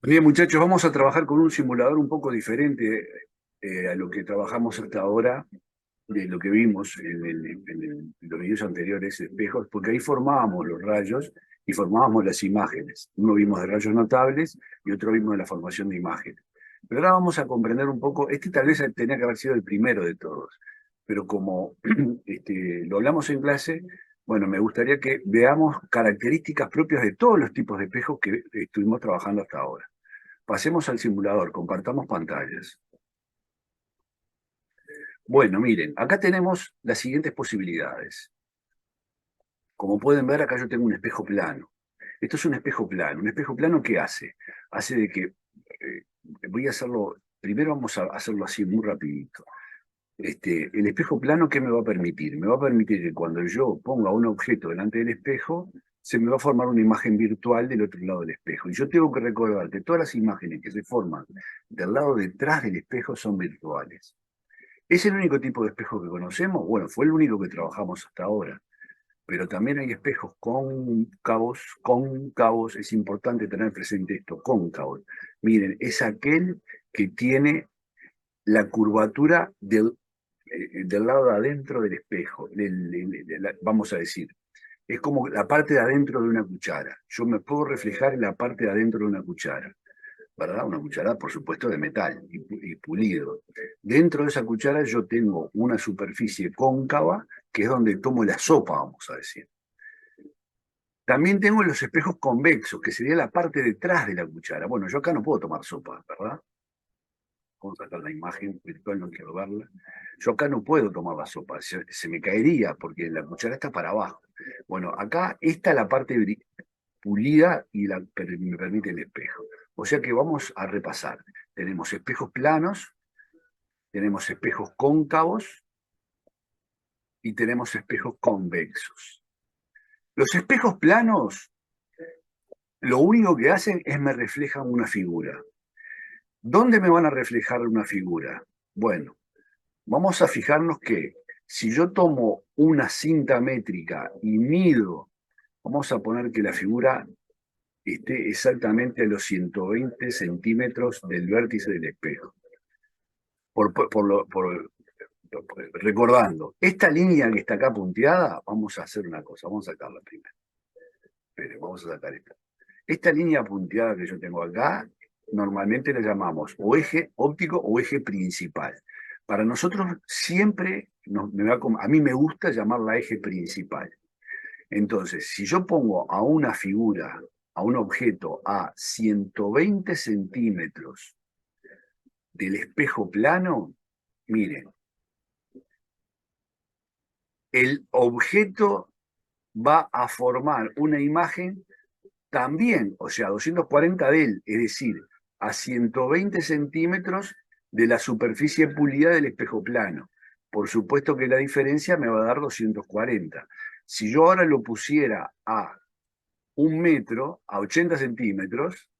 Bien, muchachos, vamos a trabajar con un simulador un poco diferente a lo que trabajamos hasta ahora, de lo que vimos en los videos anteriores de espejos, porque ahí formábamos los rayos y formábamos las imágenes. Uno vimos de rayos notables y otro vimos de la formación de imágenes. Pero ahora vamos a comprender un poco, este tal vez tenía que haber sido el primero de todos, pero como lo hablamos en clase, bueno, me gustaría que veamos características propias de todos los tipos de espejos que estuvimos trabajando hasta ahora. Pasemos al simulador, compartamos pantallas. Bueno, miren, acá tenemos las siguientes posibilidades. Como pueden ver, acá yo tengo un espejo plano. Esto es un espejo plano. ¿Un espejo plano qué hace? Hace de que, voy a hacerlo, primero vamos a hacerlo así muy rapidito. El espejo plano, ¿qué me va a permitir? Me va a permitir que cuando yo ponga un objeto delante del espejo, se me va a formar una imagen virtual del otro lado del espejo. Y yo tengo que recordar que todas las imágenes que se forman del lado detrás del espejo son virtuales. ¿Es el único tipo de espejo que conocemos? Bueno, fue el único que trabajamos hasta ahora. Pero también hay espejos cóncavos. Cóncavos, es importante tener presente esto, cóncavos. Miren, es aquel que tiene la curvatura del lado de adentro del espejo. Vamos a decir, es como la parte de adentro de una cuchara. Yo me puedo reflejar en la parte de adentro de una cuchara. ¿Verdad? Una cuchara, por supuesto, de metal y pulido. Dentro de esa cuchara yo tengo una superficie cóncava, que es donde tomo la sopa, vamos a decir. También tengo los espejos convexos, que sería la parte detrás de la cuchara. Bueno, yo acá no puedo tomar sopa, ¿verdad? Vamos a sacar la imagen virtual, no quiero verla. Yo acá no puedo tomar la sopa, se me caería porque la cuchara está para abajo. Bueno, acá esta es la parte pulida y me permite el espejo. O sea que vamos a repasar. Tenemos espejos planos, tenemos espejos cóncavos y tenemos espejos convexos. Los espejos planos, lo único que hacen es me reflejan una figura. ¿Dónde me van a reflejar una figura? Bueno, vamos a fijarnos que si yo tomo una cinta métrica y mido, vamos a poner que la figura esté exactamente a los 120 centímetros del vértice del espejo. Recordando, esta línea que está acá punteada, vamos a hacer una cosa, vamos a sacarla primero. Espere, vamos a sacar esta. Esta línea punteada que yo tengo acá, normalmente la llamamos o eje óptico o eje principal. Para nosotros siempre, a mí me gusta llamarla eje principal. Entonces, si yo pongo a una figura, a un objeto, a 120 centímetros del espejo plano, miren, el objeto va a formar una imagen también, o sea, 240 de él, es decir, a 120 centímetros de la superficie pulida del espejo plano. Por supuesto que la diferencia me va a dar 240. Si yo ahora lo pusiera a 1 metro, a 80 centímetros,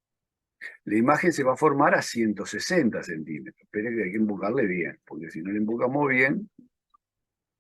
la imagen se va a formar a 160 centímetros. Esperen que hay que empujarle bien, porque si no le empujamos bien,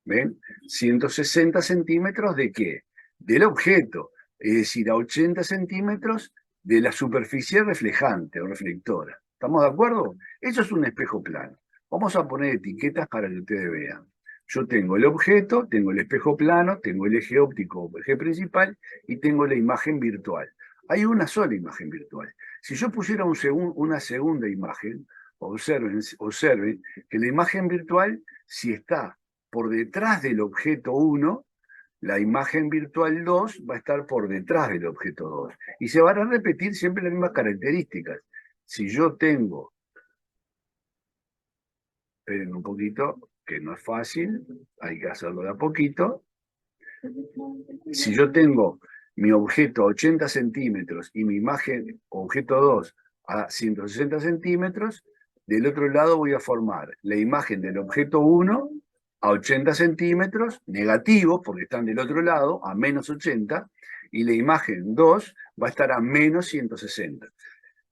¿ven? 160 centímetros ¿de qué? Del objeto, es decir, a 80 centímetros de la superficie reflejante o reflectora. ¿Estamos de acuerdo? Eso es un espejo plano. Vamos a poner etiquetas para que ustedes vean. Yo tengo el objeto, tengo el espejo plano, tengo el eje óptico o eje principal y tengo la imagen virtual. Hay una sola imagen virtual. Si yo pusiera una segunda imagen, observen que la imagen virtual, si está por detrás del objeto 1, la imagen virtual 2 va a estar por detrás del objeto 2. Y se van a repetir siempre las mismas características. Si yo tengo, esperen un poquito, que no es fácil, hay que hacerlo de a poquito. Si yo tengo mi objeto a 80 centímetros y mi imagen, objeto 2, a 160 centímetros, del otro lado voy a formar la imagen del objeto 1 a 80 centímetros, negativo, porque están del otro lado, a menos 80, y la imagen 2 va a estar a menos 160.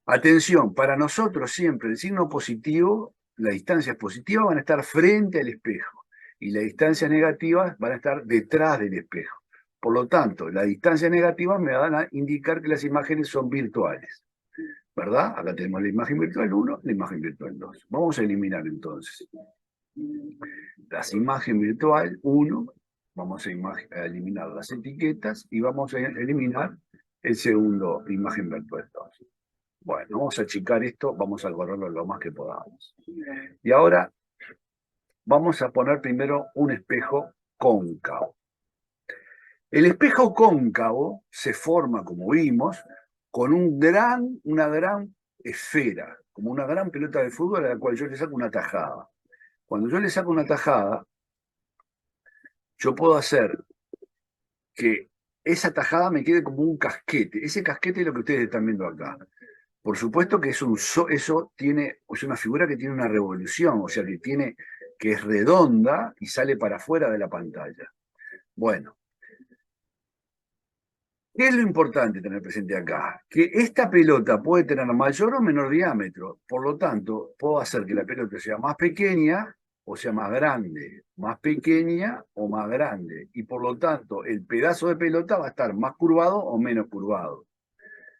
Atención, para nosotros siempre el signo positivo, las distancias positivas van a estar frente al espejo y las distancias negativas van a estar detrás del espejo. Por lo tanto, las distancias negativas me van a indicar que las imágenes son virtuales. ¿verdad? Acá tenemos la imagen virtual 1, la imagen virtual 2. Vamos a eliminar entonces las imágenes virtual 1, vamos a eliminar las etiquetas y vamos a eliminar el segundo imagen virtual 2. Bueno, vamos a achicar esto, vamos a borrarlo lo más que podamos. Y ahora vamos a poner primero un espejo cóncavo. El espejo cóncavo se forma, como vimos, con una gran esfera, como una gran pelota de fútbol a la cual yo le saco una tajada. Cuando yo le saco una tajada, yo puedo hacer que esa tajada me quede como un casquete. Ese casquete es lo que ustedes están viendo acá. Por supuesto que eso tiene, es una figura que tiene una revolución, o sea, que es redonda y sale para afuera de la pantalla. Bueno, ¿qué es lo importante tener presente acá? Que esta pelota puede tener mayor o menor diámetro, por lo tanto, puedo hacer que la pelota sea más pequeña o sea más grande, más pequeña o más grande, y por lo tanto, el pedazo de pelota va a estar más curvado o menos curvado.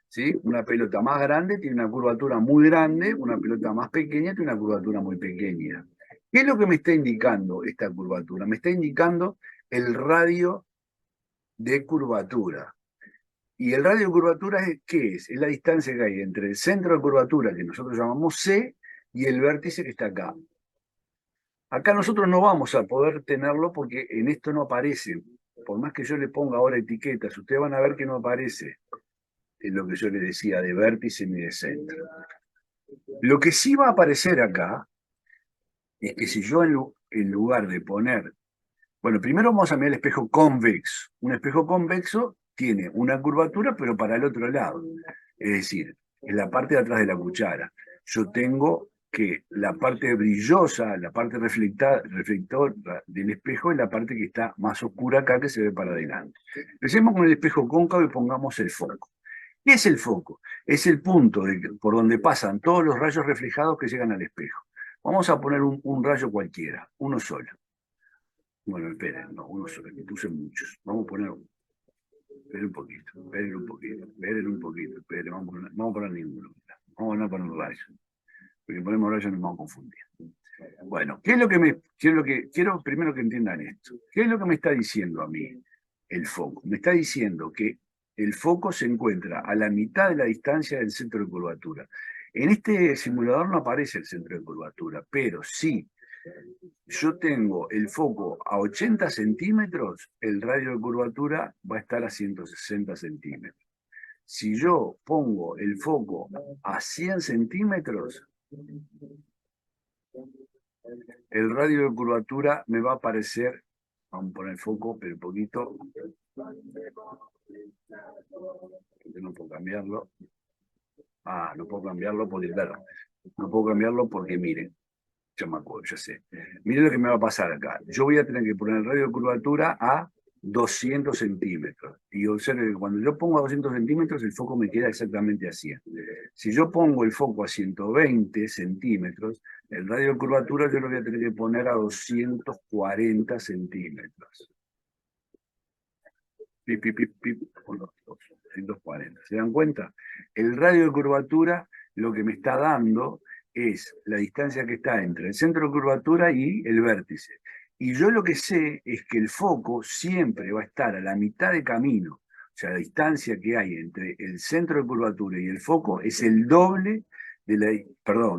¿Sí? Una pelota más grande tiene una curvatura muy grande, una pelota más pequeña tiene una curvatura muy pequeña. ¿Qué es lo que me está indicando esta curvatura? Me está indicando el radio de curvatura. ¿Y el radio de curvatura qué es? Es la distancia que hay entre el centro de curvatura, que nosotros llamamos C, y el vértice que está acá. Acá nosotros no vamos a poder tenerlo porque en esto no aparece. Por más que yo le ponga ahora etiquetas, ustedes van a ver que no aparece en lo que yo les decía de vértice ni de centro. Lo que sí va a aparecer acá es que si yo en lugar de poner... Bueno, primero vamos a mirar el espejo convexo. Un espejo convexo tiene una curvatura, pero para el otro lado. Es decir, en la parte de atrás de la cuchara. Yo tengo que la parte brillosa, la parte reflector del espejo es la parte que está más oscura acá, que se ve para adelante. Empecemos con el espejo cóncavo y pongamos el foco. ¿Qué es el foco? Es el punto por donde pasan todos los rayos reflejados que llegan al espejo. Vamos a poner un rayo cualquiera, uno solo. Bueno, esperen, no, uno solo, que puse muchos. Vamos a poner uno. Esperen un poquito, esperen un poquito, esperen un poquito, esperen, vamos a poner ninguno. Vamos a no poner rayos. Porque ponemos rayos nos vamos a confundir. Bueno, ¿qué es lo que quiero primero que entiendan esto? ¿Qué es lo que me está diciendo a mí el foco? Me está diciendo que el foco se encuentra a la mitad de la distancia del centro de curvatura. En este simulador no aparece el centro de curvatura, pero si yo tengo el foco a 80 centímetros, el radio de curvatura va a estar a 160 centímetros. Si yo pongo el foco a 100 centímetros, el radio de curvatura me va a aparecer, vamos a poner el foco, pero un poquito, no puedo cambiarlo. No puedo cambiarlo porque, claro, no puedo cambiarlo porque, miren, ya me acuerdo, ya sé. Miren lo que me va a pasar acá. Yo voy a tener que poner el radio de curvatura a 200 centímetros. Y observen que cuando yo pongo a 200 centímetros, el foco me queda exactamente a 100. Si yo pongo el foco a 120 centímetros, el radio de curvatura yo lo voy a tener que poner a 240 centímetros. Pip, pip, pip, pip, 240. ¿Se dan cuenta? El radio de curvatura lo que me está dando es la distancia que está entre el centro de curvatura y el vértice. Y yo lo que sé es que el foco siempre va a estar a la mitad de camino. O sea, la distancia que hay entre el centro de curvatura y el foco es el doble del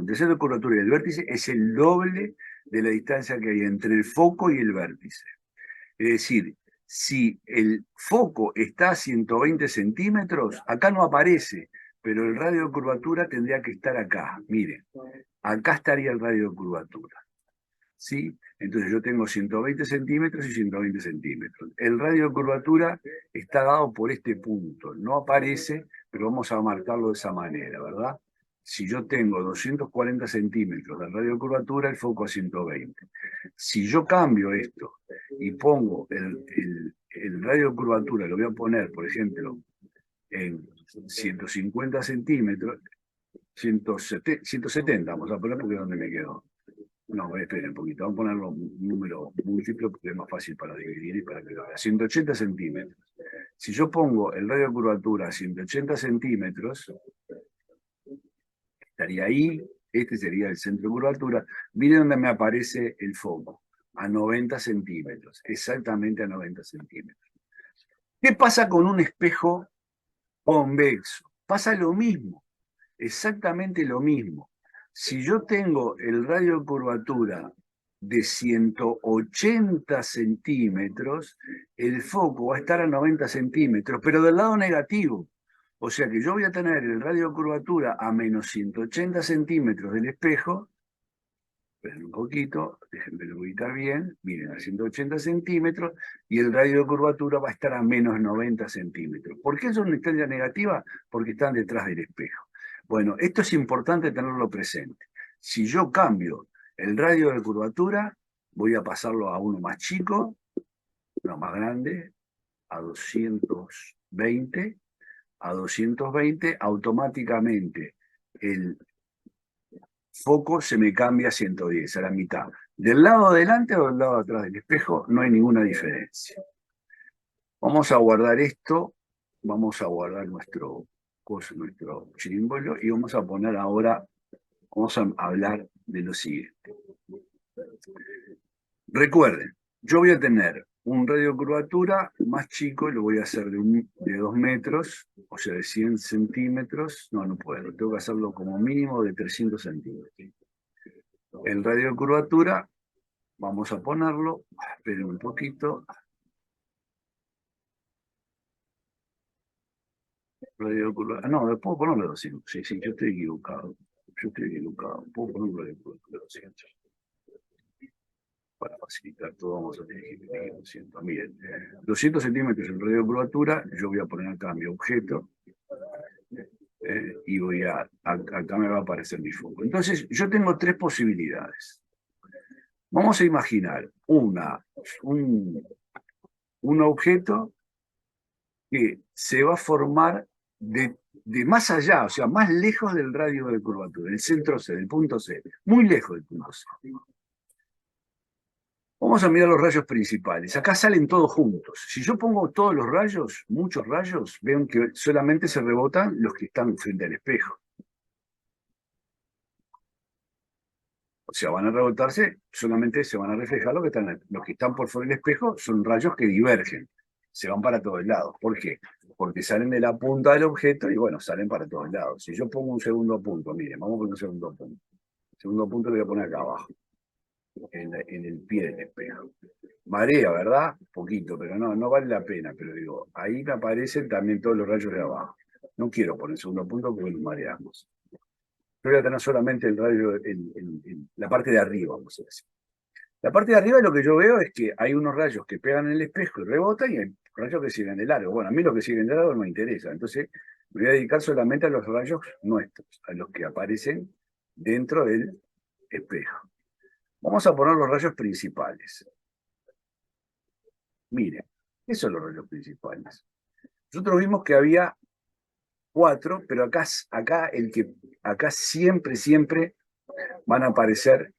centro de curvatura y el vértice es el doble de la distancia que hay entre el foco y el vértice. Es decir, si el foco está a 120 centímetros, acá no aparece, pero el radio de curvatura tendría que estar acá. Miren, acá estaría el radio de curvatura. ¿Sí? Entonces yo tengo 120 centímetros y 120 centímetros. El radio de curvatura está dado por este punto. No aparece, pero vamos a marcarlo de esa manera, ¿verdad? Si yo tengo 240 centímetros de radio de curvatura, el foco a 120. Si yo cambio esto y pongo el radio de curvatura, lo voy a poner, por ejemplo, en 150 centímetros, 170, vamos a poner porque es donde me quedo. No, esperen un poquito, vamos a ponerlo un número múltiplo porque es más fácil para dividir y para que lo vea. 180 centímetros. Si yo pongo el radio de curvatura a 180 centímetros, estaría ahí, este sería el centro de curvatura. Miren dónde me aparece el foco, a 90 centímetros, exactamente a 90 centímetros. ¿Qué pasa con un espejo convexo? Pasa lo mismo, exactamente lo mismo. Si yo tengo el radio de curvatura de 180 centímetros, el foco va a estar a 90 centímetros, pero del lado negativo. O sea que yo voy a tener el radio de curvatura a menos 180 centímetros del espejo. Esperen un poquito, déjenme ubicar bien, miren, a 180 centímetros, y el radio de curvatura va a estar a menos 90 centímetros. ¿Por qué son estrellas negativas? Porque están detrás del espejo. Bueno, esto es importante tenerlo presente. Si yo cambio el radio de curvatura, voy a pasarlo a uno más chico, uno más grande, a 220, automáticamente el foco se me cambia a 110, a la mitad. Del lado adelante o del lado atrás del espejo no hay ninguna diferencia. Vamos a guardar esto, vamos a guardar nuestro chirimbolio y vamos a poner ahora, vamos a hablar de lo siguiente. Recuerden, yo voy a tener un radio de curvatura más chico, lo voy a hacer de 2 metros, o sea, de 100 centímetros. No puedo, tengo que hacerlo como mínimo de 300 centímetros. El radio de curvatura, vamos a ponerlo, esperen un poquito. Radio de curvatura, no, puedo ponerlo de 200, sí, yo estoy equivocado. Puedo ponerlo de 200. Para facilitar todo, vamos a tener que ir 200. Miren, 200 centímetros el radio de curvatura, yo voy a poner acá mi objeto, y acá me va a aparecer mi foco. Entonces, yo tengo 3 posibilidades. Vamos a imaginar un objeto que se va a formar de más allá, o sea, más lejos del radio de curvatura, el centro C, del punto C, muy lejos del punto C. Vamos a mirar los rayos principales. Acá salen todos juntos. Si yo pongo todos los rayos, muchos rayos, ven que solamente se rebotan los que están frente al espejo. O sea, van a rebotarse, solamente se van a reflejar los que están por fuera del espejo, son rayos que divergen, se van para todos lados. ¿Por qué? Porque salen de la punta del objeto y bueno, salen para todos lados. Si yo pongo un segundo punto, miren, vamos a poner un segundo punto. El segundo punto lo voy a poner acá abajo, en el pie del espejo. Marea, ¿verdad? Poquito, pero no vale la pena. Pero digo, ahí me aparecen también todos los rayos de abajo. No quiero poner el segundo punto porque nos mareamos. Yo voy a tener solamente el radio, la parte de arriba, vamos a decir. La parte de arriba lo que yo veo es que hay unos rayos que pegan en el espejo y rebotan y hay rayos que siguen de largo. Bueno, a mí lo que siguen de largo no me interesa. Entonces me voy a dedicar solamente a los rayos nuestros, a los que aparecen dentro del espejo. Vamos a poner los rayos principales. Miren, ¿qué son los rayos principales? Nosotros vimos que había 4, pero acá siempre van a aparecer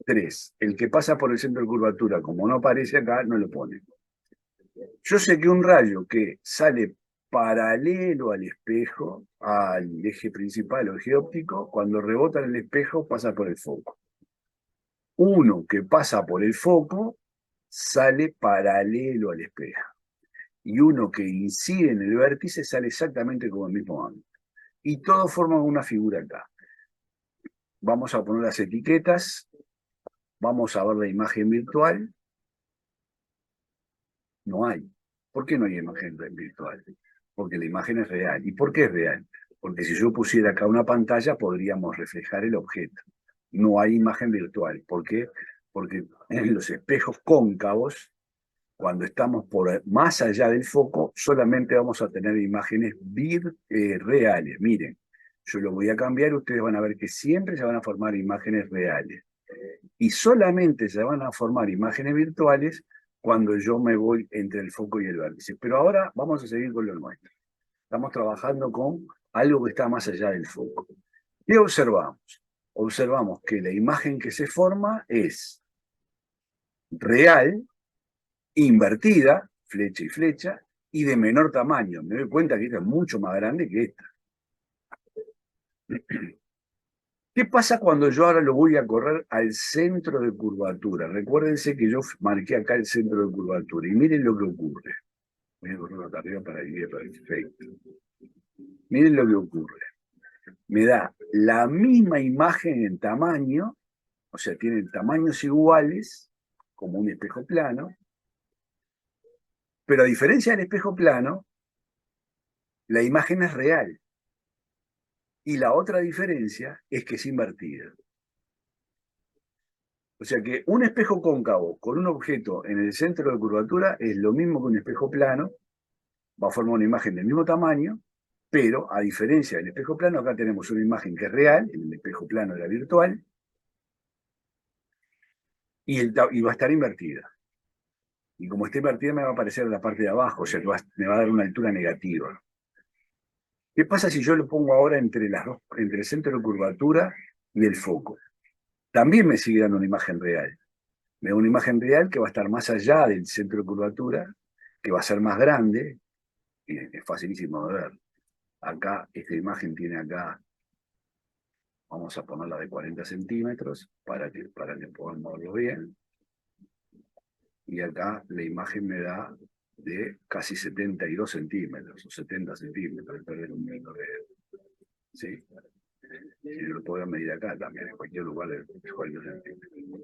3. El que pasa por el centro de curvatura, como no aparece acá, no lo pone. Yo sé que un rayo que sale paralelo al espejo, al eje principal o eje óptico, cuando rebota en el espejo pasa por el foco. Uno que pasa por el foco sale paralelo al espejo. Y uno que incide en el vértice sale exactamente como el mismo ángulo. Y todos forman una figura acá. Vamos a poner las etiquetas. Vamos a ver la imagen virtual. No hay. ¿Por qué no hay imagen virtual? Porque la imagen es real. ¿Y por qué es real? Porque si yo pusiera acá una pantalla, podríamos reflejar el objeto. No hay imagen virtual. ¿Por qué? Porque en los espejos cóncavos, cuando estamos más allá del foco, solamente vamos a tener imágenes reales. Miren, yo lo voy a cambiar, ustedes van a ver que siempre se van a formar imágenes reales. Y solamente se van a formar imágenes virtuales cuando yo me voy entre el foco y el vértice. Pero ahora vamos a seguir con lo nuestro. Estamos trabajando con algo que está más allá del foco. ¿Qué observamos? Observamos que la imagen que se forma es real, invertida, flecha y flecha, y de menor tamaño. Me doy cuenta que esta es mucho más grande que esta. ¿Qué pasa cuando yo ahora lo voy a correr al centro de curvatura? Recuérdense que yo marqué acá el centro de curvatura y miren lo que ocurre. Voy a correr acá arriba para ir perfecto. Miren lo que ocurre. Me da la misma imagen en tamaño, o sea, tienen tamaños iguales, como un espejo plano, pero a diferencia del espejo plano, la imagen es real. Y la otra diferencia es que es invertida. O sea que un espejo cóncavo con un objeto en el centro de curvatura es lo mismo que un espejo plano, va a formar una imagen del mismo tamaño, pero a diferencia del espejo plano, acá tenemos una imagen que es real, en el espejo plano era virtual, y va a estar invertida. Y como está invertida me va a aparecer en la parte de abajo, o sea que me va a dar una altura negativa. ¿Qué pasa si yo lo pongo ahora entre entre el centro de curvatura y el foco? También me sigue dando una imagen real. Me da una imagen real que va a estar más allá del centro de curvatura, que va a ser más grande, y es facilísimo de ver. Acá, esta imagen tiene acá, vamos a ponerla de 40 centímetros para que podamos verlo bien. Y acá la imagen me da de casi 72 centímetros o 70 centímetros, perder un metro de... ¿Sí? Y lo puedo medir acá también, en cualquier lugar de 40 centímetros.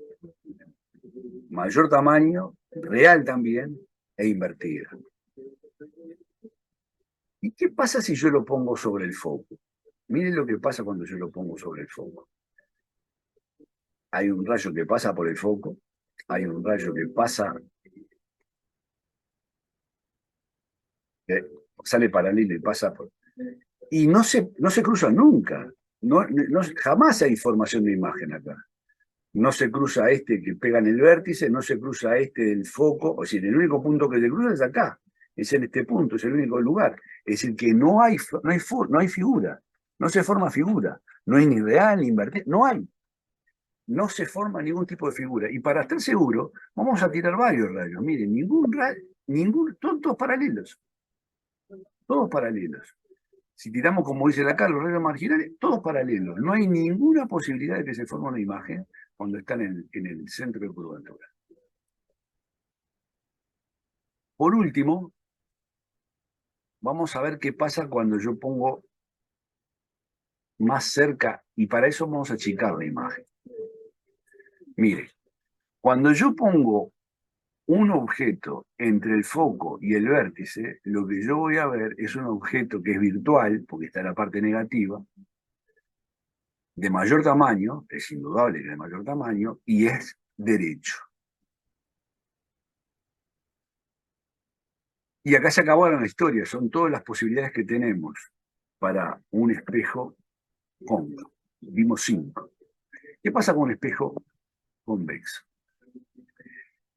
Mayor tamaño, real también, e invertida. ¿Y qué pasa si yo lo pongo sobre el foco? Miren lo que pasa cuando yo lo pongo sobre el foco. Hay un rayo que pasa por el foco, hay un rayo que pasa, que sale paralelo y pasa por... Y no se cruzan nunca. Jamás hay formación de imagen acá. No se cruza este que pega en el vértice, no se cruza este del foco, o sea, el único punto que se cruza es acá, es en este punto, es el único lugar. Es decir, que no hay figura, no se forma figura, no hay ni real ni invertido, no hay. No se forma ningún tipo de figura. Y para estar seguro, vamos a tirar varios rayos. Miren, todos paralelos, todos paralelos. Si tiramos, como dice acá, los rayos marginales, todos paralelos. No hay ninguna posibilidad de que se forme una imagen cuando están en el centro de curvatura. Por último, vamos a ver qué pasa cuando yo pongo más cerca, y para eso vamos a achicar la imagen. Mire, cuando yo pongo un objeto entre el foco y el vértice, lo que yo voy a ver es un objeto que es virtual, porque está en la parte negativa, de mayor tamaño, es indudable que es de mayor tamaño, y es derecho. Y acá se acabaron la historia, son todas las posibilidades que tenemos para un espejo cóncavo. Vimos 5. ¿Qué pasa con un espejo convexo?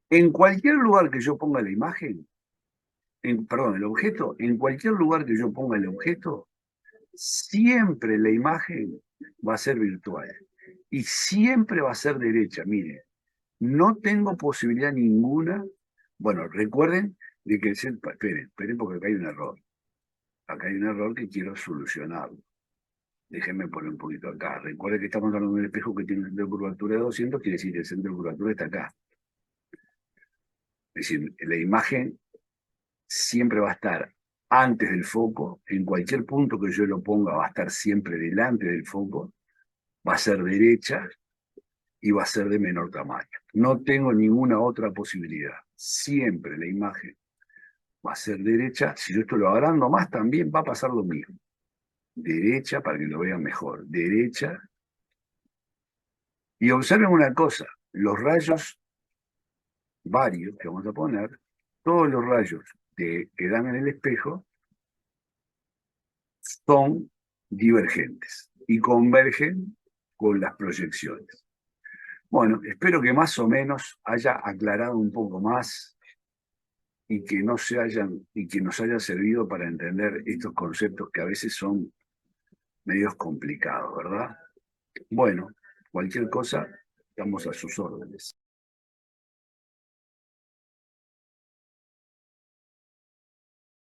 En cualquier lugar que yo ponga la imagen, perdón, el objeto, en cualquier lugar que yo ponga el objeto, siempre la imagen va a ser virtual y siempre va a ser derecha. Mire, no tengo posibilidad ninguna. Bueno, recuerden de que esperen porque acá hay un error. Acá hay un error que quiero solucionarlo. Déjenme poner un poquito acá. Recuerden que estamos hablando de un espejo que tiene un centro de curvatura de 200, quiere decir que el centro de curvatura está acá. Es decir, la imagen siempre va a estar antes del foco, en cualquier punto que yo lo ponga va a estar siempre delante del foco, va a ser derecha y va a ser de menor tamaño. No tengo ninguna otra posibilidad. Siempre la imagen va a ser derecha. Si yo esto lo agrando más, también va a pasar lo mismo. Derecha, para que lo vean mejor. Derecha. Y observen una cosa, los rayos varios que vamos a poner, todos los rayos que dan en el espejo son divergentes y convergen con las proyecciones. Bueno, espero que más o menos haya aclarado un poco más y que nos haya servido para entender estos conceptos que a veces son medios complicados, ¿verdad? Bueno, cualquier cosa, estamos a sus órdenes.